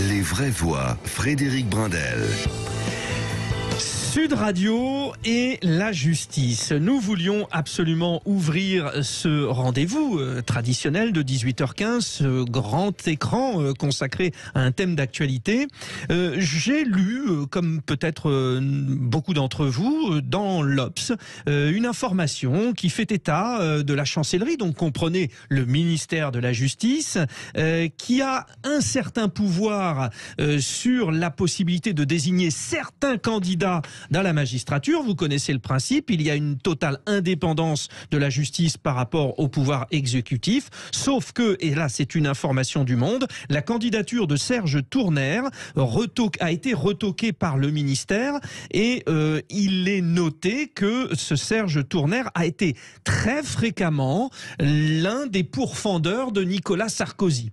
Les vraies voix, Frédéric Brindel. Sud Radio et la justice. Nous voulions absolument ouvrir ce rendez-vous traditionnel de 18h15, ce grand écran consacré à un thème d'actualité. J'ai lu, comme peut-être beaucoup d'entre vous, dans l'Obs, une information qui fait état de la chancellerie, donc comprenez le ministère de la Justice, qui a un certain pouvoir sur la possibilité de désigner certains candidats dans la magistrature. Vous connaissez le principe, il y a une totale indépendance de la justice par rapport au pouvoir exécutif, sauf que, et là c'est une information du Monde, la candidature de Serge Tournaire a été retoquée par le ministère et il est noté que ce Serge Tournaire a été très fréquemment l'un des pourfendeurs de Nicolas Sarkozy.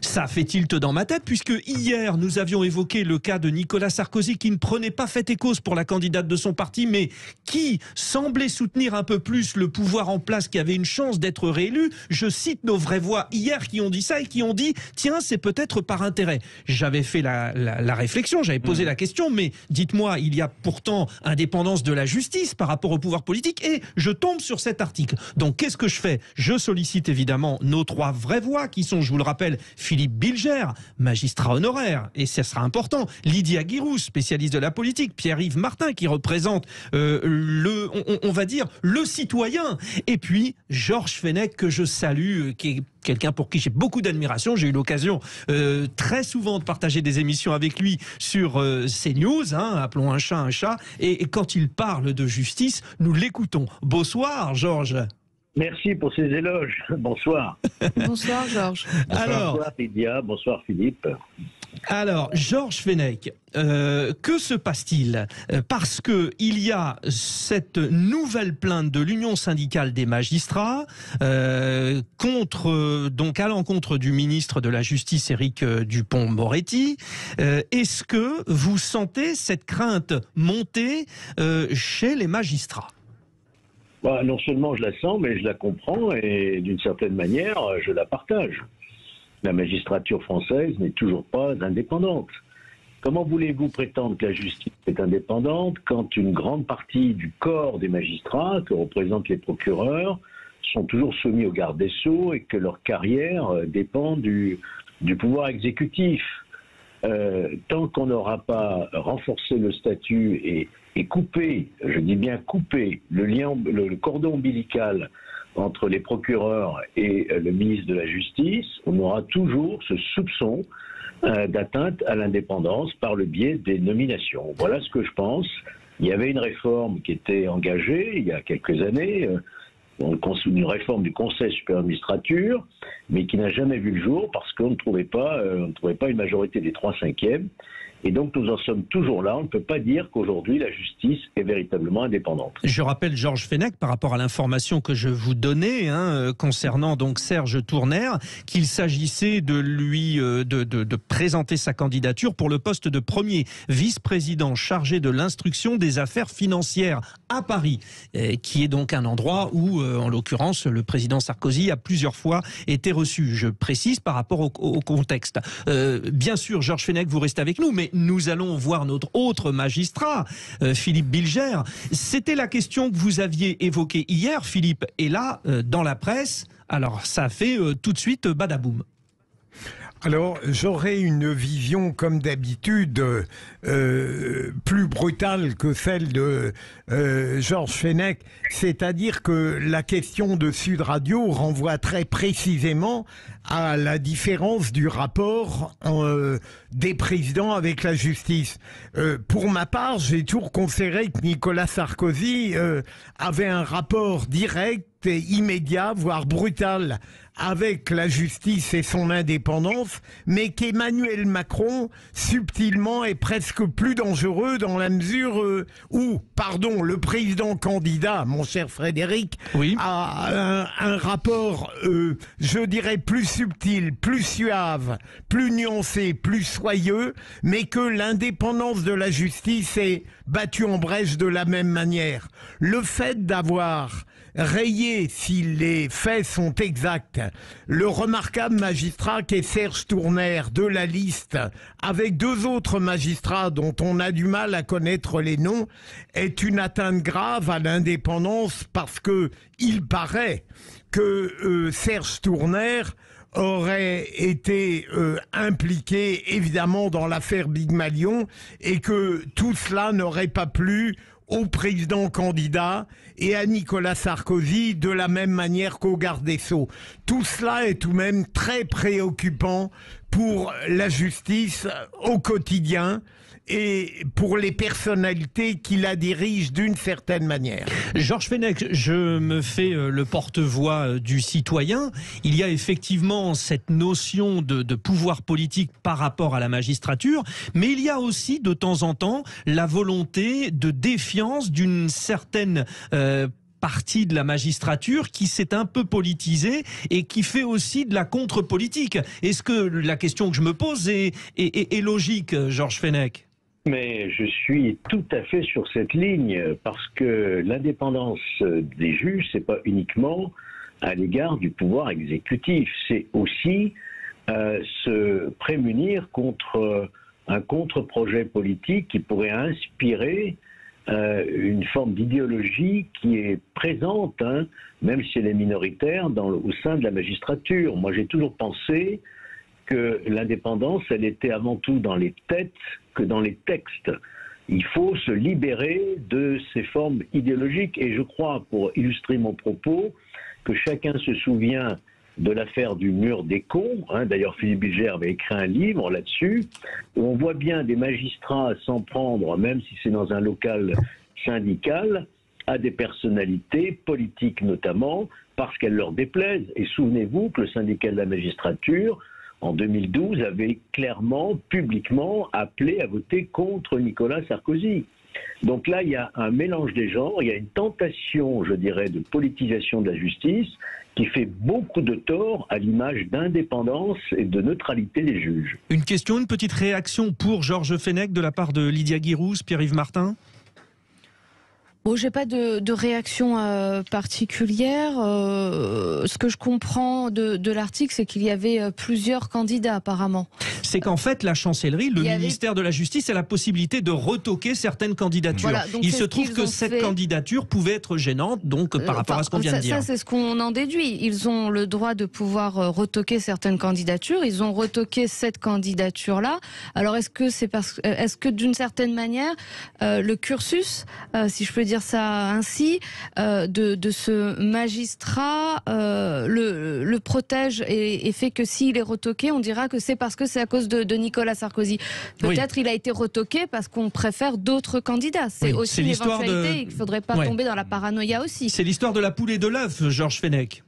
Ça fait tilt dans ma tête puisque hier nous avions évoqué le cas de Nicolas Sarkozy qui ne prenait pas fait et cause pour la candidate de son parti, mais qui semblait soutenir un peu plus le pouvoir en place, qui avait une chance d'être réélu. Je cite nos vraies voix hier qui ont dit ça et qui ont dit tiens, c'est peut-être par intérêt. J'avais fait la réflexion, j'avais posé la question, mais dites-moi, il y a pourtant indépendance de la justice par rapport au pouvoir politique et je tombe sur cet article. Donc qu'est-ce que je fais? Je sollicite évidemment nos trois vraies voix qui sont, je vous le rappelle, Philippe Bilger, magistrat honoraire, et ce sera important, Lydia Guirous, spécialiste de la politique, Pierre-Yves Martin qui représente on va dire le citoyen, et puis Georges Fenech que je salue, qui est quelqu'un pour qui j'ai beaucoup d'admiration. J'ai eu l'occasion très souvent de partager des émissions avec lui sur CNews, appelons un chat, et quand il parle de justice, nous l'écoutons. Bonsoir Georges. Merci pour ces éloges. Bonsoir. Bonsoir Georges. Bonsoir Lydia, bonsoir Philippe. Alors, Georges Fenech, que se passe-t-il? Parce que il y a cette nouvelle plainte de l'Union syndicale des magistrats donc à l'encontre du ministre de la Justice, Éric Dupond-Moretti. Est-ce que vous sentez cette crainte monter chez les magistrats? Non seulement je la sens, mais je la comprends et d'une certaine manière, je la partage. La magistrature française n'est toujours pas indépendante. Comment voulez-vous prétendre que la justice est indépendante quand une grande partie du corps des magistrats, que représentent les procureurs, sont toujours soumis au garde des Sceaux et que leur carrière dépend du pouvoir exécutif? Tant qu'on n'aura pas renforcé le statut et coupé, je dis bien coupé, le cordon ombilical entre les procureurs et le ministre de la Justice, on aura toujours ce soupçon d'atteinte à l'indépendance par le biais des nominations. Voilà ce que je pense. Il y avait une réforme qui était engagée il y a quelques années, une réforme du Conseil supérieur de la magistrature, mais qui n'a jamais vu le jour parce qu'on ne trouvait pas une majorité des 3/5. Et donc nous en sommes toujours là. On ne peut pas dire qu'aujourd'hui la justice est véritablement indépendante. Je rappelle, Georges Fenech, par rapport à l'information que je vous donnais concernant donc Serge Tournaire, qu'il s'agissait de lui de présenter sa candidature pour le poste de premier vice-président chargé de l'instruction des affaires financières à Paris, qui est donc un endroit où, en l'occurrence, le président Sarkozy a plusieurs fois été reçu. Je précise par rapport au contexte. Bien sûr, Georges Fenech, vous restez avec nous, mais nous allons voir notre autre magistrat, Philippe Bilger. C'était la question que vous aviez évoquée hier, Philippe. Et là, dans la presse, alors ça a fait tout de suite badaboum. Alors, j'aurais une vision, comme d'habitude, plus brutale que celle de Georges Fenech. C'est-à-dire que la question de Sud Radio renvoie très précisément à la différence du rapport des présidents avec la justice. Pour ma part, j'ai toujours considéré que Nicolas Sarkozy avait un rapport direct et immédiat, voire brutal, avec la justice et son indépendance, mais qu'Emmanuel Macron, subtilement, est presque plus dangereux dans la mesure où, le président candidat, mon cher Frédéric, oui, a un rapport, je dirais, plus subtil, plus suave, plus nuancé, plus soyeux, mais que l'indépendance de la justice est battue en brèche de la même manière. Le fait d'avoir rayer, si les faits sont exacts, le remarquable magistrat qu'est Serge Tournaire de la liste, avec 2 autres magistrats dont on a du mal à connaître les noms, est une atteinte grave à l'indépendance, parce que il paraît que Serge Tournaire aurait été impliqué évidemment dans l'affaire Big Malion et que tout cela n'aurait pas plu au président candidat et à Nicolas Sarkozy de la même manière qu'au garde des Sceaux. Tout cela est tout de même très préoccupant pour la justice au quotidien et pour les personnalités qui la dirigent d'une certaine manière. Georges Fenech, je me fais le porte-voix du citoyen. Il y a effectivement cette notion de pouvoir politique par rapport à la magistrature, mais il y a aussi de temps en temps la volonté de défiance d'une certaine partie de la magistrature qui s'est un peu politisée et qui fait aussi de la contre-politique. Est-ce que la question que je me pose est logique, Georges Fenech ? Mais je suis tout à fait sur cette ligne, parce que l'indépendance des juges, c'est pas uniquement à l'égard du pouvoir exécutif, c'est aussi se prémunir contre un contre-projet politique qui pourrait inspirer une forme d'idéologie qui est présente, même si elle est minoritaire, au sein de la magistrature. Moi, j'ai toujours pensé que l'indépendance, elle était avant tout dans les têtes que dans les textes. Il faut se libérer de ces formes idéologiques. Et je crois, pour illustrer mon propos, que chacun se souvient de l'affaire du mur des cons. D'ailleurs, Philippe Bilger avait écrit un livre là-dessus, où on voit bien des magistrats s'en prendre, même si c'est dans un local syndical, à des personnalités politiques notamment, parce qu'elles leur déplaisent. Et souvenez-vous que le syndicat de la magistrature, en 2012, avait clairement, publiquement appelé à voter contre Nicolas Sarkozy. Donc là, il y a un mélange des genres, il y a une tentation, je dirais, de politisation de la justice qui fait beaucoup de tort à l'image d'indépendance et de neutralité des juges. Une question, une petite réaction pour Georges Fenech de la part de Lydia Guirousse, Pierre-Yves Martin ? Bon, j'ai pas de réaction particulière. Ce que je comprends de l'article, c'est qu'il y avait plusieurs candidats apparemment. C'est qu'en fait, la chancellerie, le ministère de la Justice a la possibilité de retoquer certaines candidatures. Voilà, il se trouve que cette candidature pouvait être gênante, donc par rapport à ce qu'on vient de dire. Ça, c'est ce qu'on en déduit. Ils ont le droit de pouvoir retoquer certaines candidatures. Ils ont retoqué cette candidature-là. Alors, est-ce que d'une certaine manière, le cursus, si je peux dire ça ainsi, de ce magistrat le protège et fait que s'il est retoqué, on dira que c'est parce que c'est à cause de Nicolas Sarkozy. Peut-être il a été retoqué parce qu'on préfère d'autres candidats. C'est aussi l'éventualité. Il ne faudrait pas tomber dans la paranoïa aussi. C'est l'histoire de la poule et de l'œuf, Georges Fenech.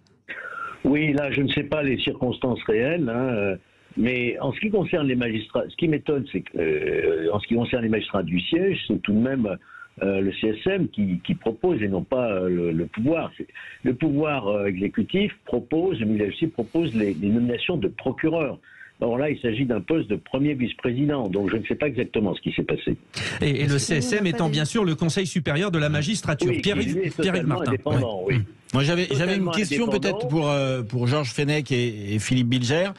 Oui, là, je ne sais pas les circonstances réelles, mais en ce qui concerne les magistrats, ce qui m'étonne, c'est que en ce qui concerne les magistrats du siège, c'est tout de même le CSM qui propose et non pas le pouvoir. Le pouvoir exécutif propose, mais il aussi propose les nominations de procureurs. Or là, il s'agit d'un poste de premier vice-président, donc je ne sais pas exactement ce qui s'est passé. Et le CSM étant bien sûr le Conseil supérieur de la magistrature. Oui, Pierre-Yves Martin. Oui. Moi, j'avais une question peut-être pour Georges Fenech et Philippe Bilger.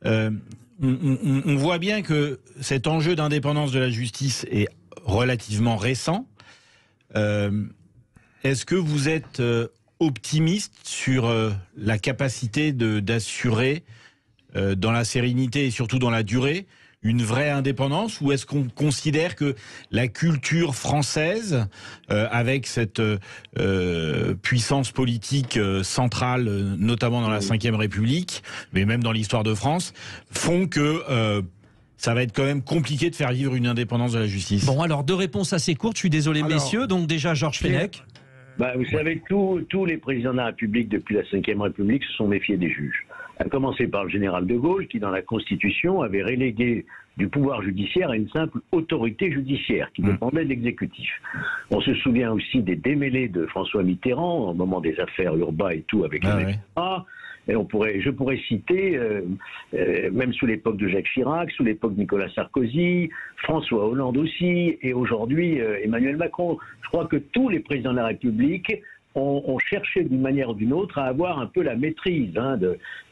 On voit bien que cet enjeu d'indépendance de la justice est relativement récent. Est-ce que vous êtes optimiste sur la capacité d'assurer dans la sérénité et surtout dans la durée une vraie indépendance, ou est-ce qu'on considère que la culture française, avec cette puissance politique centrale, notamment dans la Ve République, mais même dans l'histoire de France, font que ça va être quand même compliqué de faire vivre une indépendance de la justice? Bon, alors 2 réponses assez courtes, je suis désolé messieurs. Donc déjà Georges Fenech. Vous savez, tous les présidents de la République depuis la Ve République se sont méfiés des juges. À commencer par le général de Gaulle, qui dans la Constitution avait relégué du pouvoir judiciaire à une simple autorité judiciaire qui dépendait de l'exécutif. On se souvient aussi des démêlés de François Mitterrand au moment des affaires Urbain et tout avec les magistrats. Et je pourrais citer, même sous l'époque de Jacques Chirac, sous l'époque de Nicolas Sarkozy, François Hollande aussi, et aujourd'hui Emmanuel Macron. Je crois que tous les présidents de la République on cherchait d'une manière ou d'une autre à avoir un peu la maîtrise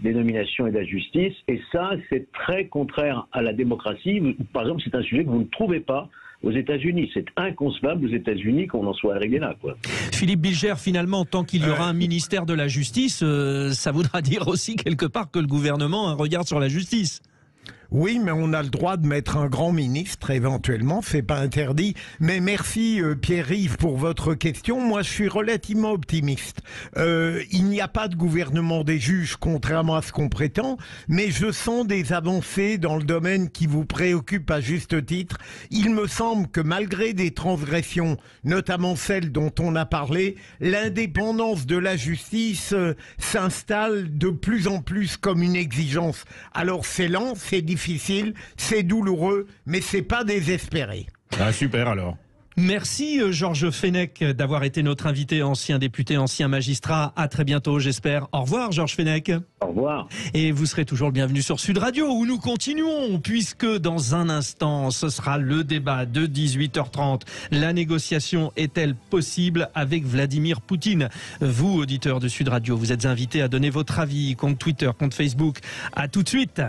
des nominations et de la justice. Et ça, c'est très contraire à la démocratie. Par exemple, c'est un sujet que vous ne trouvez pas aux États-Unis. C'est inconcevable aux États-Unis qu'on en soit arrivé là, quoi. Philippe Bilger, finalement, tant qu'il y aura un ministère de la Justice, ça voudra dire aussi quelque part que le gouvernement a un regard sur la justice. Oui, mais on a le droit de mettre un grand ministre, éventuellement, c'est pas interdit. Mais merci Pierre-Yves pour votre question. Moi, je suis relativement optimiste. Il n'y a pas de gouvernement des juges, contrairement à ce qu'on prétend, mais je sens des avancées dans le domaine qui vous préoccupe à juste titre. Il me semble que malgré des transgressions, notamment celles dont on a parlé, l'indépendance de la justice s'installe de plus en plus comme une exigence. Alors c'est lent, c'est difficile, c'est douloureux, mais c'est pas désespéré. Ah, super alors. Merci Georges Fenech d'avoir été notre invité, ancien député, ancien magistrat. À très bientôt, j'espère. Au revoir Georges Fenech. Au revoir. Et vous serez toujours le bienvenu sur Sud Radio, où nous continuons, puisque dans un instant, ce sera le débat de 18h30. La négociation est-elle possible avec Vladimir Poutine? Vous, auditeurs de Sud Radio, vous êtes invités à donner votre avis, compte Twitter, compte Facebook. À tout de suite.